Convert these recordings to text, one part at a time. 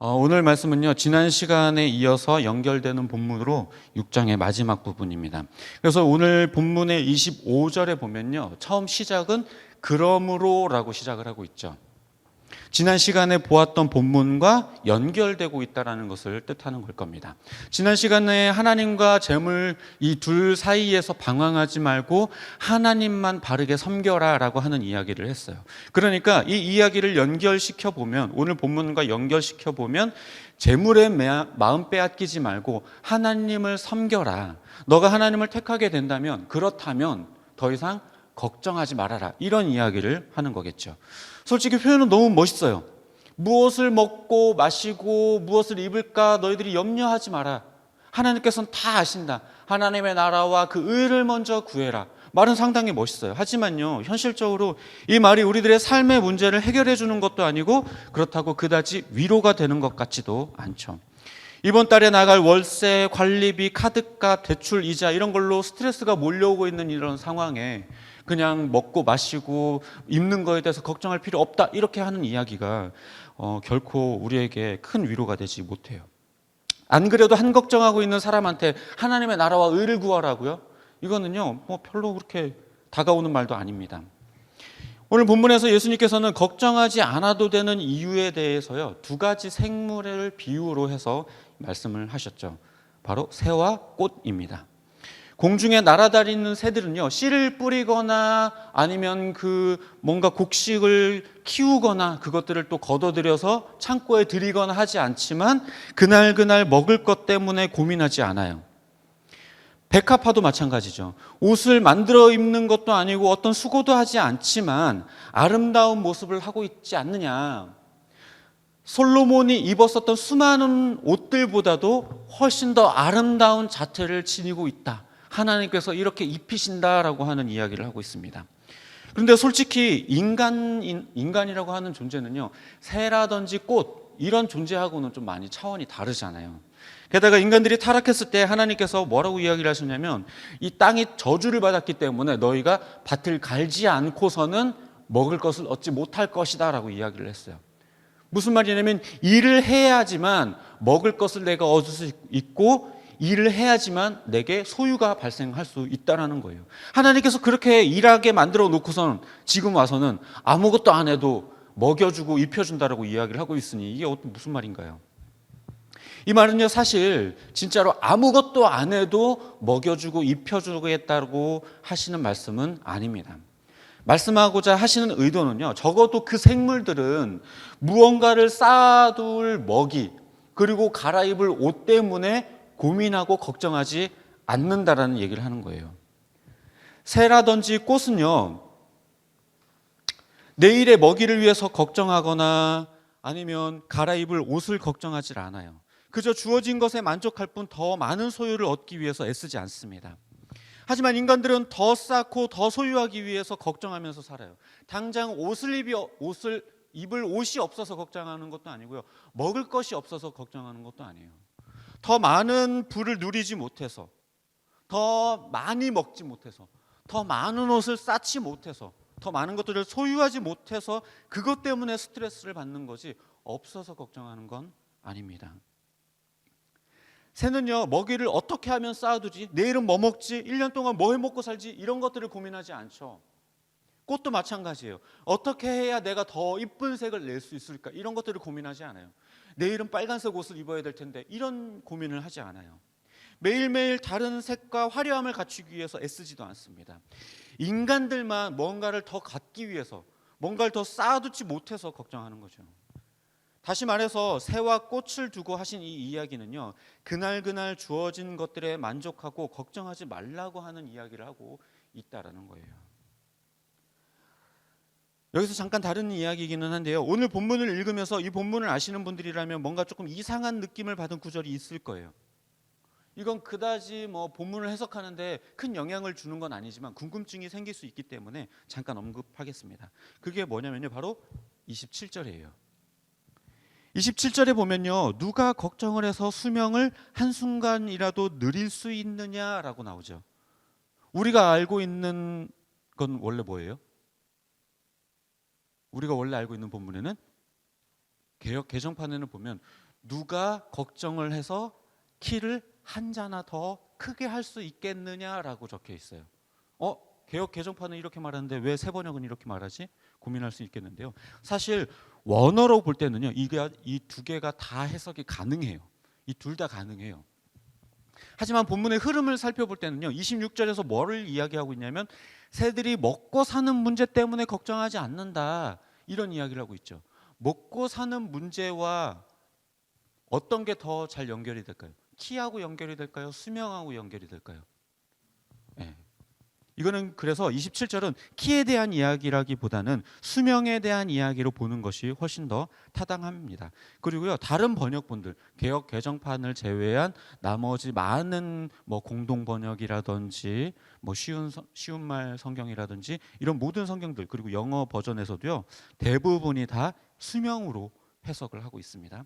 오늘 말씀은요, 지난 시간에 이어서 연결되는 본문으로 6장의 마지막 부분입니다. 그래서 오늘 본문의 25절에 보면요, 처음 시작은 그러므로라고 시작을 하고 있죠. 지난 시간에 보았던 본문과 연결되고 있다는 것을 뜻하는 걸 겁니다. 지난 시간에 하나님과 재물 이 둘 사이에서 방황하지 말고 하나님만 바르게 섬겨라 라고 하는 이야기를 했어요. 그러니까 이 이야기를 연결시켜 보면, 오늘 본문과 연결시켜 보면 재물의 마음 빼앗기지 말고 하나님을 섬겨라. 너가 하나님을 택하게 된다면, 그렇다면 더 이상 걱정하지 말아라, 이런 이야기를 하는 거겠죠. 솔직히 표현은 너무 멋있어요. 무엇을 먹고 마시고 무엇을 입을까 너희들이 염려하지 마라. 하나님께서는 다 아신다. 하나님의 나라와 그 의를 먼저 구해라. 말은 상당히 멋있어요. 하지만요, 현실적으로 이 말이 우리들의 삶의 문제를 해결해 주는 것도 아니고, 그렇다고 그다지 위로가 되는 것 같지도 않죠. 이번 달에 나갈 월세, 관리비, 카드값, 대출, 이자 이런 걸로 스트레스가 몰려오고 있는 이런 상황에 그냥 먹고 마시고 입는 거에 대해서 걱정할 필요 없다, 이렇게 하는 이야기가 결코 우리에게 큰 위로가 되지 못해요. 안 그래도 한 걱정하고 있는 사람한테 하나님의 나라와 의를 구하라고요? 이거는요, 별로 그렇게 다가오는 말도 아닙니다. 오늘 본문에서 예수님께서는 걱정하지 않아도 되는 이유에 대해서요, 두 가지 생물을 비유로 해서 말씀을 하셨죠. 바로 새와 꽃입니다. 공중에 날아다니는 새들은요, 씨를 뿌리거나 아니면 뭔가 곡식을 키우거나 그것들을 또 걷어들여서 창고에 들이거나 하지 않지만 그날 먹을 것 때문에 고민하지 않아요. 백합화도 마찬가지죠. 옷을 만들어 입는 것도 아니고 어떤 수고도 하지 않지만 아름다운 모습을 하고 있지 않느냐. 솔로몬이 입었었던 수많은 옷들보다도 훨씬 더 아름다운 자태를 지니고 있다. 하나님께서 이렇게 입히신다라고 하는 이야기를 하고 있습니다. 그런데 솔직히 인간이라고 하는 존재는요, 새라든지 꽃 이런 존재하고는 좀 많이 차원이 다르잖아요. 게다가 인간들이 타락했을 때 하나님께서 뭐라고 이야기를 하셨냐면, 이 땅이 저주를 받았기 때문에 너희가 밭을 갈지 않고서는 먹을 것을 얻지 못할 것이다 라고 이야기를 했어요. 무슨 말이냐면, 일을 해야지만 먹을 것을 내가 얻을 수 있고, 일을 해야지만 내게 소유가 발생할 수 있다는 거예요. 하나님께서 그렇게 일하게 만들어 놓고서는 지금 와서는 아무것도 안 해도 먹여주고 입혀준다라고 이야기를 하고 있으니 이게 무슨 말인가요? 이 말은요, 사실 진짜로 아무것도 안 해도 먹여주고 입혀주겠다고 하시는 말씀은 아닙니다. 말씀하고자 하시는 의도는요, 적어도 그 생물들은 무언가를 쌓아둘 먹이, 그리고 갈아입을 옷 때문에 고민하고 걱정하지 않는다라는 얘기를 하는 거예요. 새라든지 꽃은요, 내일의 먹이를 위해서 걱정하거나 아니면 갈아입을 옷을 걱정하지 않아요. 그저 주어진 것에 만족할 뿐 더 많은 소유를 얻기 위해서 애쓰지 않습니다. 하지만 인간들은 더 쌓고 더 소유하기 위해서 걱정하면서 살아요. 당장 옷을 입을 옷이 없어서 걱정하는 것도 아니고요, 먹을 것이 없어서 걱정하는 것도 아니에요. 더 많은 부를 누리지 못해서, 더 많이 먹지 못해서, 더 많은 옷을 쌓지 못해서, 더 많은 것들을 소유하지 못해서 그것 때문에 스트레스를 받는 거지, 없어서 걱정하는 건 아닙니다. 새는요, 먹이를 어떻게 하면 쌓아두지, 내일은 뭐 먹지, 1년 동안 뭐 해먹고 살지, 이런 것들을 고민하지 않죠. 꽃도 마찬가지예요. 어떻게 해야 내가 더 이쁜 색을 낼 수 있을까, 이런 것들을 고민하지 않아요. 내일은 빨간색 옷을 입어야 될 텐데, 이런 고민을 하지 않아요. 매일매일 다른 색과 화려함을 갖추기 위해서 애쓰지도 않습니다. 인간들만 뭔가를 더 갖기 위해서, 뭔가를 더 쌓아두지 못해서 걱정하는 거죠. 다시 말해서 새와 꽃을 두고 하신 이 이야기는요, 그날 주어진 것들에 만족하고 걱정하지 말라고 하는 이야기를 하고 있다라는 거예요. 여기서 잠깐 다른 이야기이기는 한데요, 오늘 본문을 읽으면서 이 본문을 아시는 분들이라면 뭔가 조금 이상한 느낌을 받은 구절이 있을 거예요. 이건 그다지 본문을 해석하는데 큰 영향을 주는 건 아니지만 궁금증이 생길 수 있기 때문에 잠깐 언급하겠습니다. 그게 뭐냐면요, 바로 27절이에요. 27절에 보면요, 누가 걱정을 해서 수명을 한순간이라도 늘릴 수 있느냐라고 나오죠. 우리가 알고 있는 건 원래 뭐예요? 우리가 원래 알고 있는 본문에는 개정판에는 보면 누가 걱정을 해서 키를 한 자나 더 크게 할 수 있겠느냐라고 적혀 있어요. 개역 개정판은 이렇게 말하는데 왜 세번역은 이렇게 말하지? 고민할 수 있겠는데요. 사실 원어로 볼 때는요, 이 두 개가 다 해석이 가능해요. 이 둘 다 가능해요. 하지만 본문의 흐름을 살펴볼 때는요, 26절에서 뭐를 이야기하고 있냐면 새들이 먹고 사는 문제 때문에 걱정하지 않는다, 이런 이야기를 하고 있죠. 먹고 사는 문제와 어떤 게 더 잘 연결이 될까요? 키하고 연결이 될까요? 수명하고 연결이 될까요? 네. 이거는 그래서 27절은 키에 대한 이야기라기보다는 수명에 대한 이야기로 보는 것이 훨씬 더 타당합니다. 그리고요, 다른 번역본들, 개역 개정판을 제외한 나머지 많은 공동 번역이라든지 쉬운 말 성경이라든지 이런 모든 성경들, 그리고 영어 버전에서도요, 대부분이 다 수명으로 해석을 하고 있습니다.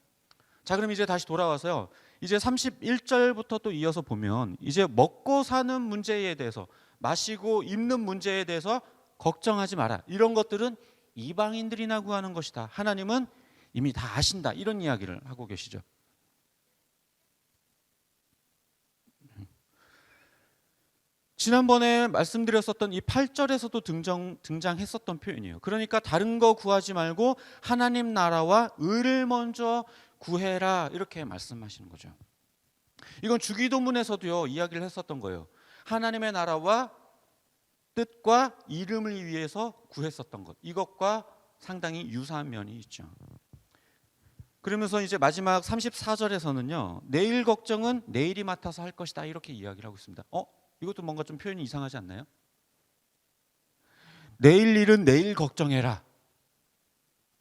자, 그럼 이제 다시 돌아와서요, 이제 31절부터 또 이어서 보면 이제 먹고 사는 문제에 대해서, 마시고 입는 문제에 대해서 걱정하지 마라, 이런 것들은 이방인들이나 구하는 것이다, 하나님은 이미 다 아신다, 이런 이야기를 하고 계시죠. 지난번에 말씀드렸었던 이 8절에서도 등장했었던 표현이에요. 그러니까 다른 거 구하지 말고 하나님 나라와 의를 먼저 구해라, 이렇게 말씀하시는 거죠. 이건 주기도문에서도요, 이야기를 했었던 거예요. 하나님의 나라와 뜻과 이름을 위해서 구했었던 것, 이것과 상당히 유사한 면이 있죠. 그러면서 이제 마지막 34절에서는요, 내일 걱정은 내일이 맡아서 할 것이다, 이렇게 이야기를 하고 있습니다. 이것도 뭔가 좀 표현이 이상하지 않나요? 내일 일은 내일 걱정해라,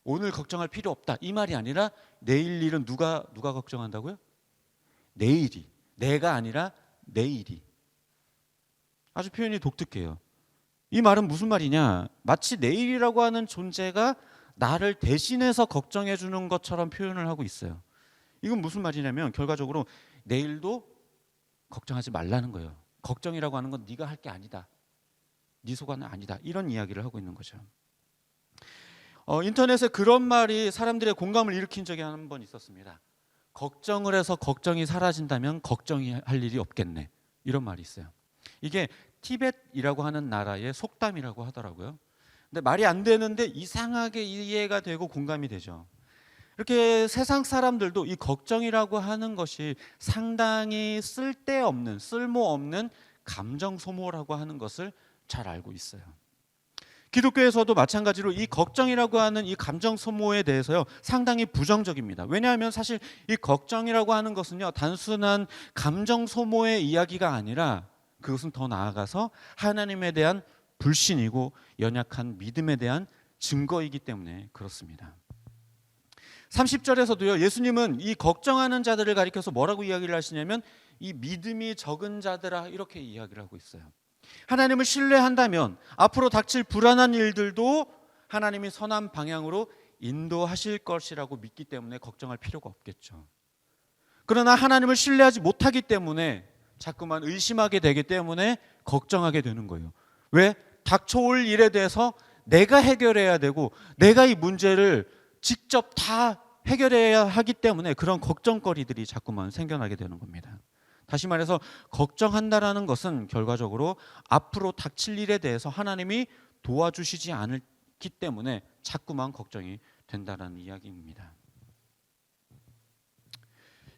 오늘 걱정할 필요 없다, 이 말이 아니라 내일 일은 누가 걱정한다고요? 내일이, 내가 아니라 내일이. 아주 표현이 독특해요. 이 말은 무슨 말이냐, 마치 내일이라고 하는 존재가 나를 대신해서 걱정해 주는 것처럼 표현을 하고 있어요. 이건 무슨 말이냐면 결과적으로 내일도 걱정하지 말라는 거예요. 걱정이라고 하는 건 네가 할 게 아니다, 네 소관은 아니다, 이런 이야기를 하고 있는 거죠. 인터넷에 그런 말이 사람들의 공감을 일으킨 적이 한 번 있었습니다. 걱정을 해서 걱정이 사라진다면 걱정이 할 일이 없겠네, 이런 말이 있어요. 이게 티벳이라고 하는 나라의 속담이라고 하더라고요. 근데 말이 안 되는데 이상하게 이해가 되고 공감이 되죠. 이렇게 세상 사람들도 이 걱정이라고 하는 것이 상당히 쓸모없는 감정 소모라고 하는 것을 잘 알고 있어요. 기독교에서도 마찬가지로 이 걱정이라고 하는 이 감정 소모에 대해서요, 상당히 부정적입니다. 왜냐하면 사실 이 걱정이라고 하는 것은요, 단순한 감정 소모의 이야기가 아니라 그것은 더 나아가서 하나님에 대한 불신이고 연약한 믿음에 대한 증거이기 때문에 그렇습니다. 30절에서도요, 예수님은 이 걱정하는 자들을 가리켜서 뭐라고 이야기를 하시냐면 이 믿음이 적은 자들아, 이렇게 이야기를 하고 있어요. 하나님을 신뢰한다면 앞으로 닥칠 불안한 일들도 하나님이 선한 방향으로 인도하실 것이라고 믿기 때문에 걱정할 필요가 없겠죠. 그러나 하나님을 신뢰하지 못하기 때문에 자꾸만 의심하게 되기 때문에 걱정하게 되는 거예요. 왜? 닥쳐올 일에 대해서 내가 해결해야 되고 내가 이 문제를 직접 다 해결해야 하기 때문에 그런 걱정거리들이 자꾸만 생겨나게 되는 겁니다. 다시 말해서 걱정한다라는 것은 결과적으로 앞으로 닥칠 일에 대해서 하나님이 도와주시지 않기 때문에 자꾸만 걱정이 된다는 이야기입니다.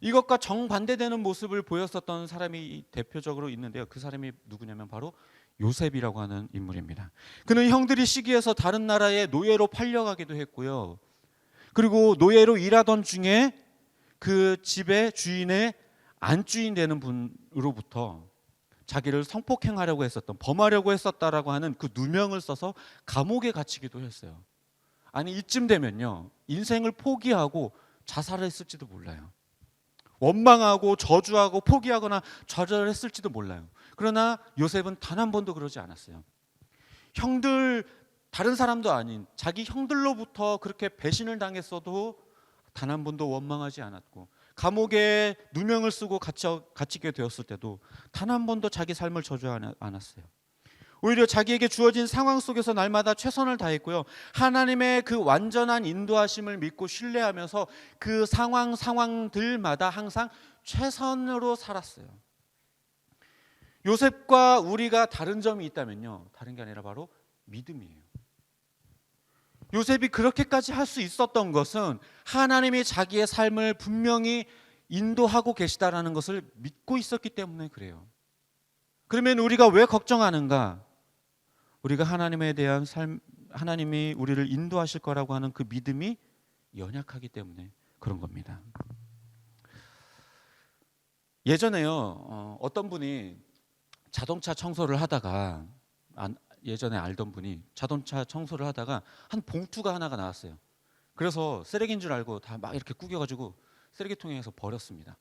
이것과 정반대되는 모습을 보였었던 사람이 대표적으로 있는데요. 그 사람이 누구냐면 바로 요셉이라고 하는 인물입니다. 그는 형들이 시기해서 다른 나라에 노예로 팔려가기도 했고요. 그리고 노예로 일하던 중에 그 집의 주인의 안주인 되는 분으로부터 자기를 성폭행하려고 했었던, 범하려고 했었다라고 하는 그 누명을 써서 감옥에 갇히기도 했어요. 아니, 이쯤 되면요, 인생을 포기하고 자살했을지도 몰라요. 원망하고 저주하고 포기하거나 좌절했을지도 몰라요. 그러나 요셉은 단 한 번도 그러지 않았어요. 다른 사람도 아닌 자기 형들로부터 그렇게 배신을 당했어도 단 한 번도 원망하지 않았고, 감옥에 누명을 쓰고 갇히게 되었을 때도 단 한 번도 자기 삶을 저주하지 않았어요. 오히려 자기에게 주어진 상황 속에서 날마다 최선을 다했고요. 하나님의 그 완전한 인도하심을 믿고 신뢰하면서 그 상황들마다 항상 최선으로 살았어요. 요셉과 우리가 다른 점이 있다면요, 다른 게 아니라 바로 믿음이에요. 요셉이 그렇게까지 할 수 있었던 것은 하나님이 자기의 삶을 분명히 인도하고 계시다라는 것을 믿고 있었기 때문에 그래요. 그러면 우리가 왜 걱정하는가? 우리가 하나님에 대한 삶, 하나님이 우리를 인도하실 거라고 하는 그 믿음이 연약하기 때문에 그런 겁니다. 예전에요, 어떤 분이 자동차 청소를 하다가, 예전에 알던 분이 자동차 청소를 하다가 한 봉투가 하나가 나왔어요. 그래서 쓰레기인 줄 알고 다 막 이렇게 구겨가지고 쓰레기통에서 버렸습니다.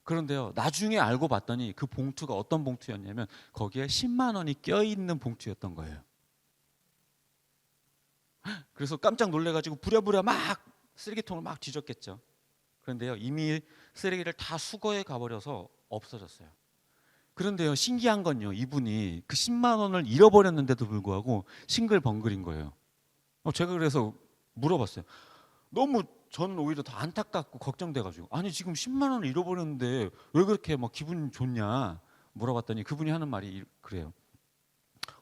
그런데요, 나중에 알고 봤더니 그 봉투가 어떤 봉투였냐면 거기에 10만 원이 껴있는 봉투였던 거예요. 그래서 깜짝 놀래가지고 부랴부랴 막 쓰레기통을 막 뒤졌겠죠. 그런데요, 이미 쓰레기를 다 수거해 가버려서 없어졌어요. 그런데요, 신기한 건요, 이분이 그 10만 원을 잃어버렸는데도 불구하고 싱글벙글인 거예요. 제가 그래서 물어봤어요. 너무 저는 오히려 더 안타깝고 걱정돼가지고, 아니 지금 10만 원을 잃어버렸는데 왜 그렇게 막 기분 좋냐 물어봤더니 그분이 하는 말이 그래요.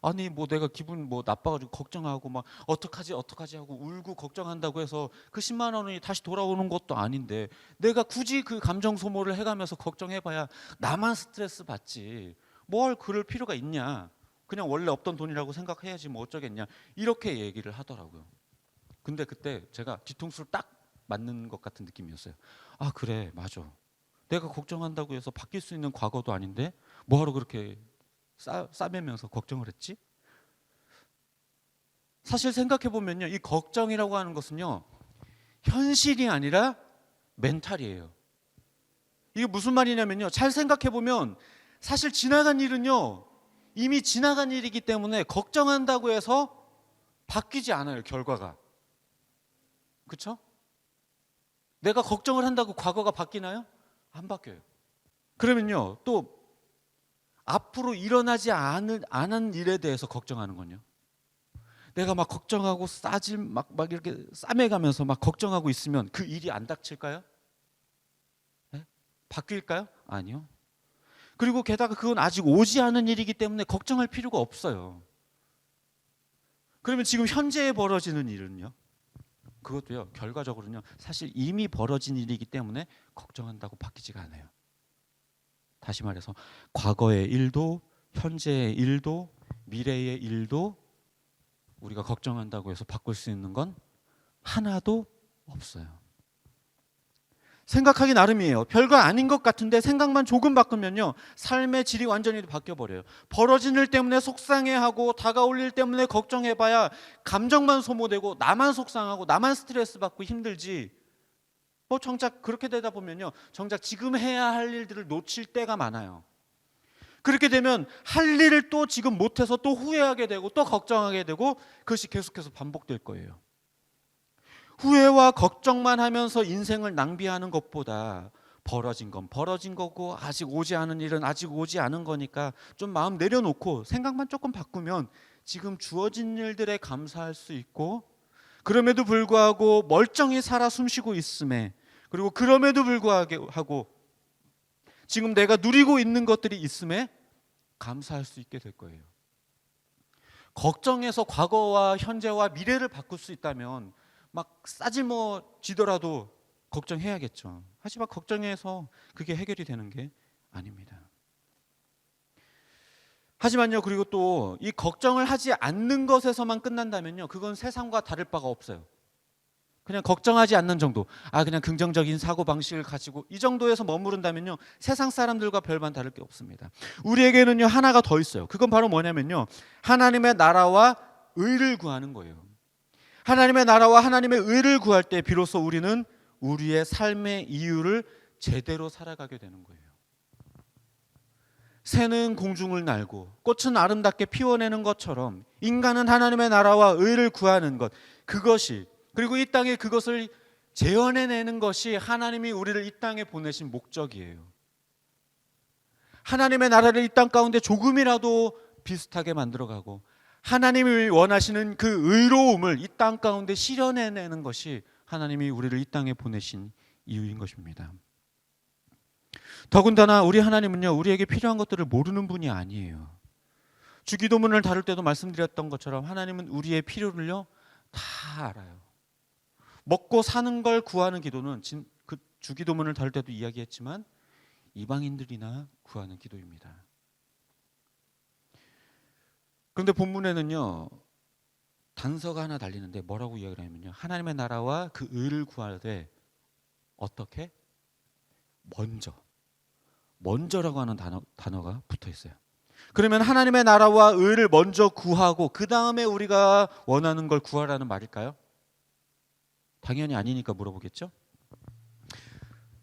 아니 뭐 내가 기분 뭐 나빠가지고 걱정하고 막 어떡하지 하고 울고 걱정한다고 해서 그 10만 원이 다시 돌아오는 것도 아닌데 내가 굳이 그 감정 소모를 해가면서 걱정해봐야 나만 스트레스 받지 뭘 그럴 필요가 있냐, 그냥 원래 없던 돈이라고 생각해야지 뭐 어쩌겠냐, 이렇게 얘기를 하더라고요. 근데 그때 제가 뒤통수를 딱 맞는 것 같은 느낌이었어요. 아 그래 맞아, 내가 걱정한다고 해서 바뀔 수 있는 과거도 아닌데 뭐하러 그렇게 싸매면서 걱정을 했지? 사실 생각해보면요, 이 걱정이라고 하는 것은요 현실이 아니라 멘탈이에요. 이게 무슨 말이냐면요, 잘 생각해보면 사실 지나간 일은요 이미 지나간 일이기 때문에 걱정한다고 해서 바뀌지 않아요, 결과가. 그렇죠? 내가 걱정을 한다고 과거가 바뀌나요? 안 바뀌어요. 그러면요, 또 앞으로 일어나지 않은 일에 대해서 걱정하는 건요, 내가 막 걱정하고 막 이렇게 싸매가면서 막 걱정하고 있으면 그 일이 안 닥칠까요? 네? 바뀔까요? 아니요. 그리고 게다가 그건 아직 오지 않은 일이기 때문에 걱정할 필요가 없어요. 그러면 지금 현재에 벌어지는 일은요, 그것도요 결과적으로는요 사실 이미 벌어진 일이기 때문에 걱정한다고 바뀌지가 않아요. 다시 말해서 과거의 일도 현재의 일도 미래의 일도 우리가 걱정한다고 해서 바꿀 수 있는 건 하나도 없어요. 생각하기 나름이에요. 별거 아닌 것 같은데 생각만 조금 바꾸면요 삶의 질이 완전히 바뀌어버려요. 벌어진 일 때문에 속상해하고 다가올 일 때문에 걱정해봐야 감정만 소모되고 나만 속상하고 나만 스트레스 받고 힘들지, 뭐 정작 그렇게 되다 보면요 정작 지금 해야 할 일들을 놓칠 때가 많아요. 그렇게 되면 할 일을 또 지금 못해서 또 후회하게 되고 또 걱정하게 되고 그것이 계속해서 반복될 거예요. 후회와 걱정만 하면서 인생을 낭비하는 것보다 벌어진 건 벌어진 거고 아직 오지 않은 일은 아직 오지 않은 거니까 좀 마음 내려놓고 생각만 조금 바꾸면 지금 주어진 일들에 감사할 수 있고, 그럼에도 불구하고 멀쩡히 살아 숨쉬고 있음에, 그리고 그럼에도 불구하고 지금 내가 누리고 있는 것들이 있음에 감사할 수 있게 될 거예요. 걱정해서 과거와 현재와 미래를 바꿀 수 있다면 막 싸질머지더라도 걱정해야겠죠. 하지만 걱정해서 그게 해결이 되는 게 아닙니다. 하지만요, 그리고 또 이 걱정을 하지 않는 것에서만 끝난다면요 그건 세상과 다를 바가 없어요. 그냥 걱정하지 않는 정도, 그냥 긍정적인 사고방식을 가지고 이 정도에서 머무른다면요 세상 사람들과 별반 다를 게 없습니다. 우리에게는요 하나가 더 있어요. 그건 바로 뭐냐면요 하나님의 나라와 의를 구하는 거예요. 하나님의 나라와 하나님의 의를 구할 때 비로소 우리는 우리의 삶의 이유를 제대로 살아가게 되는 거예요. 새는 공중을 날고 꽃은 아름답게 피워내는 것처럼 인간은 하나님의 나라와 의를 구하는 것, 그것이, 그리고 이 땅에 그것을 재현해내는 것이 하나님이 우리를 이 땅에 보내신 목적이에요. 하나님의 나라를 이 땅 가운데 조금이라도 비슷하게 만들어가고 하나님이 원하시는 그 의로움을 이 땅 가운데 실현해내는 것이 하나님이 우리를 이 땅에 보내신 이유인 것입니다. 더군다나 우리 하나님은요, 우리에게 필요한 것들을 모르는 분이 아니에요. 주기도문을 다룰 때도 말씀드렸던 것처럼 하나님은 우리의 필요를요 다 알아요. 먹고 사는 걸 구하는 기도는 그 주기도문을 다룰 때도 이야기했지만 이방인들이나 구하는 기도입니다. 그런데 본문에는요 단서가 하나 달리는데 뭐라고 이야기를 하냐면요, 하나님의 나라와 그 의를 구하되 어떻게? 먼저라고 하는 단어가 붙어 있어요. 그러면 하나님의 나라와 의를 먼저 구하고 그 다음에 우리가 원하는 걸 구하라는 말일까요? 당연히 아니니까 물어보겠죠?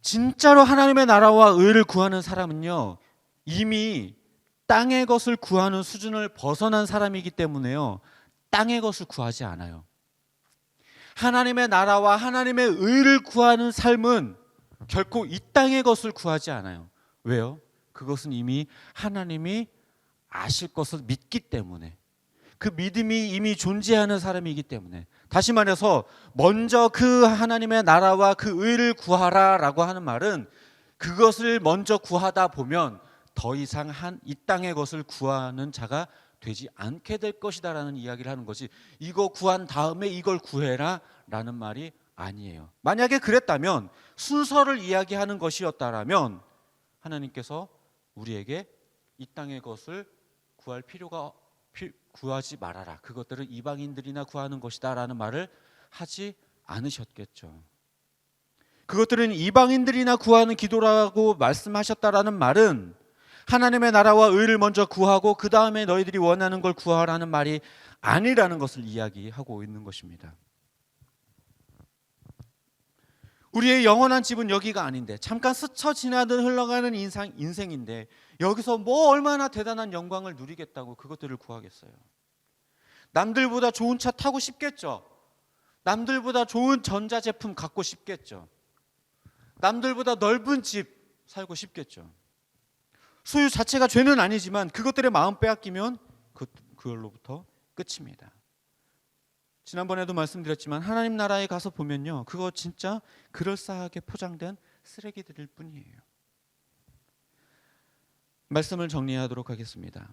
진짜로 하나님의 나라와 의를 구하는 사람은요 이미 땅의 것을 구하는 수준을 벗어난 사람이기 때문에요 땅의 것을 구하지 않아요. 하나님의 나라와 하나님의 의를 구하는 삶은 결코 이 땅의 것을 구하지 않아요. 왜요? 그것은 이미 하나님이 아실 것을 믿기 때문에, 그 믿음이 이미 존재하는 사람이기 때문에. 다시 말해서 먼저 그 하나님의 나라와 그 의를 구하라라고 하는 말은 그것을 먼저 구하다 보면 더 이상 이 땅의 것을 구하는 자가 되지 않게 될 것이다라는 이야기를 하는 것이, 이거 구한 다음에 이걸 구해라 라는 말이 아니에요. 만약에 그랬다면, 순서를 이야기하는 것이었다라면 하나님께서 우리에게 이 땅의 것을 구하지 말아라, 그것들은 이방인들이나 구하는 것이다 라는 말을 하지 않으셨겠죠. 그것들은 이방인들이나 구하는 기도라고 말씀하셨다라는 말은 하나님의 나라와 의를 먼저 구하고 그 다음에 너희들이 원하는 걸 구하라는 말이 아니라는 것을 이야기하고 있는 것입니다. 우리의 영원한 집은 여기가 아닌데, 잠깐 스쳐 지나듯 흘러가는 인생인데 여기서 뭐 얼마나 대단한 영광을 누리겠다고 그것들을 구하겠어요. 남들보다 좋은 차 타고 싶겠죠. 남들보다 좋은 전자제품 갖고 싶겠죠. 남들보다 넓은 집 살고 싶겠죠. 소유 자체가 죄는 아니지만 그것들의 마음 빼앗기면 그걸로부터 끝입니다. 지난번에도 말씀드렸지만 하나님 나라에 가서 보면요, 그거 진짜 그럴싸하게 포장된 쓰레기들일 뿐이에요. 말씀을 정리하도록 하겠습니다.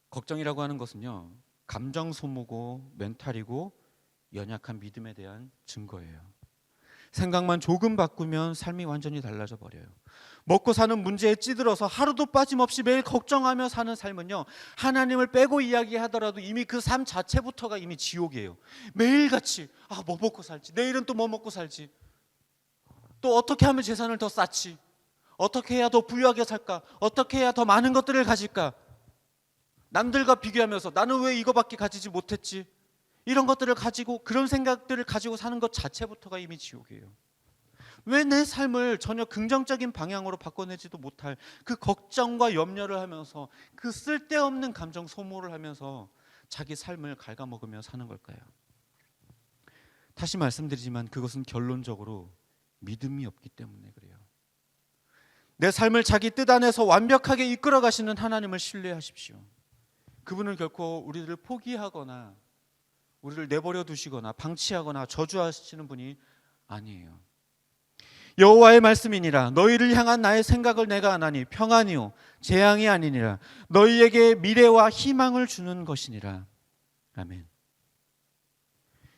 걱정이라고 하는 것은요, 감정 소모고 멘탈이고 연약한 믿음에 대한 증거예요. 생각만 조금 바꾸면 삶이 완전히 달라져 버려요. 먹고 사는 문제에 찌들어서 하루도 빠짐없이 매일 걱정하며 사는 삶은요, 하나님을 빼고 이야기하더라도 이미 그 삶 자체부터가 이미 지옥이에요. 매일같이 뭐 먹고 살지, 내일은 또 뭐 먹고 살지, 또 어떻게 하면 재산을 더 쌓지, 어떻게 해야 더 부유하게 살까, 어떻게 해야 더 많은 것들을 가질까, 남들과 비교하면서 나는 왜 이거밖에 가지지 못했지, 이런 것들을 가지고, 그런 생각들을 가지고 사는 것 자체부터가 이미 지옥이에요. 왜 내 삶을 전혀 긍정적인 방향으로 바꿔내지도 못할 그 걱정과 염려를 하면서, 그 쓸데없는 감정 소모를 하면서 자기 삶을 갉아먹으며 사는 걸까요? 다시 말씀드리지만 그것은 결론적으로 믿음이 없기 때문에 그래요. 내 삶을 자기 뜻 안에서 완벽하게 이끌어 가시는 하나님을 신뢰하십시오. 그분은 결코 우리를 포기하거나 우리를 내버려 두시거나 방치하거나 저주하시는 분이 아니에요. 여호와의 말씀이니라, 너희를 향한 나의 생각을 내가 아나니 평안이요 재앙이 아니니라, 너희에게 미래와 희망을 주는 것이니라. 아멘.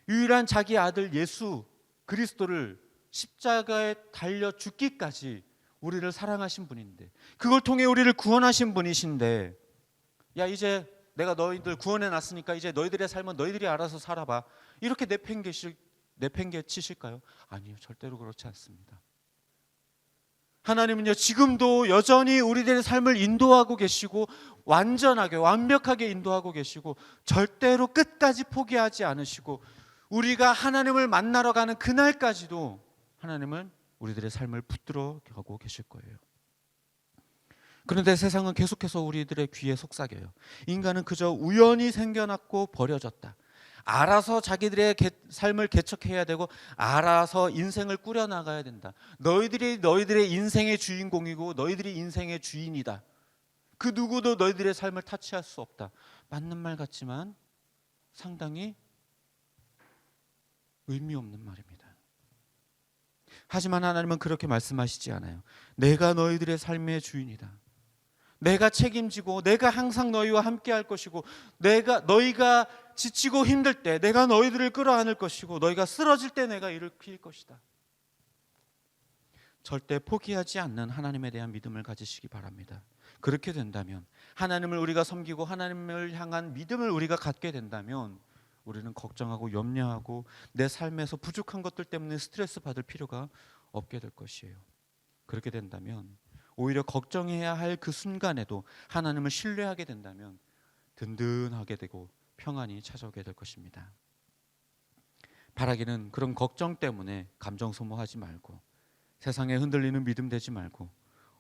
유일한 자기 아들 예수 그리스도를 십자가에 달려 죽기까지 우리를 사랑하신 분인데, 그걸 통해 우리를 구원하신 분이신데, 야 이제 내가 너희들 구원해 놨으니까 이제 너희들의 삶은 너희들이 알아서 살아봐, 이렇게 내팽개치실까요? 아니요, 절대로 그렇지 않습니다. 하나님은요, 지금도 여전히 우리들의 삶을 인도하고 계시고, 완전하게 완벽하게 인도하고 계시고, 절대로 끝까지 포기하지 않으시고, 우리가 하나님을 만나러 가는 그날까지도 하나님은 우리들의 삶을 붙들어 가고 계실 거예요. 그런데 세상은 계속해서 우리들의 귀에 속삭여요. 인간은 그저 우연히 생겨났고 버려졌다. 알아서 자기들의 삶을 개척해야 되고 알아서 인생을 꾸려나가야 된다. 너희들이 너희들의 인생의 주인공이고 너희들이 인생의 주인이다. 그 누구도 너희들의 삶을 타치할 수 없다. 맞는 말 같지만 상당히 의미 없는 말입니다. 하지만 하나님은 그렇게 말씀하시지 않아요. 내가 너희들의 삶의 주인이다. 내가 책임지고 내가 항상 너희와 함께 할 것이고 너희가 지치고 힘들 때 내가 너희들을 끌어안을 것이고 너희가 쓰러질 때 내가 일으킬 것이다. 절대 포기하지 않는 하나님에 대한 믿음을 가지시기 바랍니다. 그렇게 된다면 하나님을 우리가 섬기고 하나님을 향한 믿음을 우리가 갖게 된다면 우리는 걱정하고 염려하고 내 삶에서 부족한 것들 때문에 스트레스 받을 필요가 없게 될 것이에요. 그렇게 된다면 오히려 걱정해야 할 그 순간에도 하나님을 신뢰하게 된다면 든든하게 되고 평안이 찾아오게 될 것입니다. 바라기는 그런 걱정 때문에 감정 소모하지 말고 세상에 흔들리는 믿음 되지 말고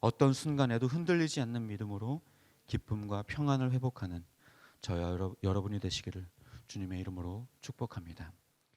어떤 순간에도 흔들리지 않는 믿음으로 기쁨과 평안을 회복하는 저와 여러분이 되시기를 주님의 이름으로 축복합니다.